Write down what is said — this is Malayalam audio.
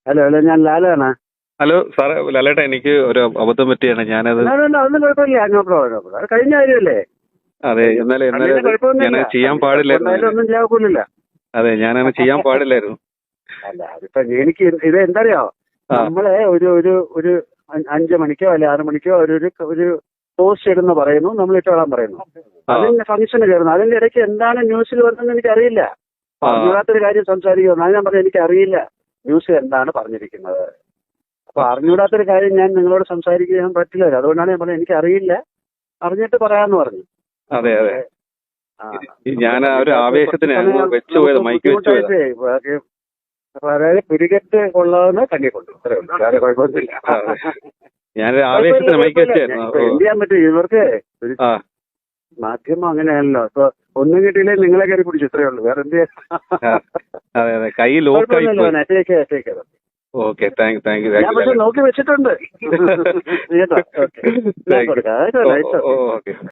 ഹലോ ഹലോ, ഞാൻ ലാലാണ്. ഹലോ സാറേ, ലാലേട്ടാ, എനിക്ക് ഒരു അബദ്ധം പറ്റിയാണ്. ഞാനത് അതൊന്നും കുഴപ്പമില്ല, അത് കഴിഞ്ഞ കാര്യമല്ലേ. അതെ, എന്നാലും ഞാൻ ചെയ്യാൻ പാടില്ലായിരുന്നു. ഒന്നും ചെയ്യാക്കില്ല. അതെ, ഞാനങ്ങനെ ചെയ്യാൻ പാടില്ലായിരുന്നു. അല്ല, അതിപ്പോ എനിക്ക് ഇത് എന്തറിയോ, നമ്മളെ ഒരു 5 മണിക്കോ അല്ലെ 6 മണിക്കോ ഒരു പോസ്റ്റ് ഇടുന്ന പറയുന്നു, നമ്മൾ ഇട്ടോളാൻ പറയുന്നു. അതിന്റെ ഫംഗ്ഷന് കയറുന്നു. അതിന്റെ ഇടയ്ക്ക് എന്താണ് ന്യൂസിൽ വരുന്നതെന്ന് എനിക്കറിയില്ല. അറിഞ്ഞൂടാത്തൊരു കാര്യം സംസാരിക്കുന്നു. അത് ഞാൻ പറഞ്ഞു, എനിക്കറിയില്ല ന്യൂസ് എന്താണ് പറഞ്ഞിരിക്കുന്നത്. അപ്പൊ അറിഞ്ഞൂടാത്തൊരു കാര്യം ഞാൻ നിങ്ങളോട് സംസാരിക്കാൻ പറ്റില്ല. അതുകൊണ്ടാണ് ഞാൻ പറഞ്ഞത് എനിക്കറിയില്ല, അറിഞ്ഞിട്ട് പറയാന്ന് പറഞ്ഞു. അതെ അതെ, ഞാൻ ആ ഒരു ആവേശത്തിന് വെച്ചുപോയത്, മൈക്ക് വെച്ചുപോയത്. അതായത് പിരികെട്ട് കൊള്ളാവുന്ന കണ്ണി കൊണ്ടു, വേറെ കുഴപ്പമൊന്നുമില്ല. ഞാനൊരു ആവേശത്തിന് മൈക്ക് വെച്ചായിരുന്നു. എന്ത് ചെയ്യാൻ പറ്റും, ഇവർക്ക് മാധ്യമം അങ്ങനെയാണല്ലോ. ഇപ്പൊ ഒന്നും കിട്ടിയില്ലേ നിങ്ങളെ കയറി പിടിച്ചു, ഇത്രയേ ഉള്ളൂ, വേറെ എന്ത് ചെയ്യാൻ. കൈ ലോക്കായി. Okay, thank you. ഞാൻ പക്ഷെ നോക്കി വെച്ചിട്ടുണ്ട്. ഓക്കെ.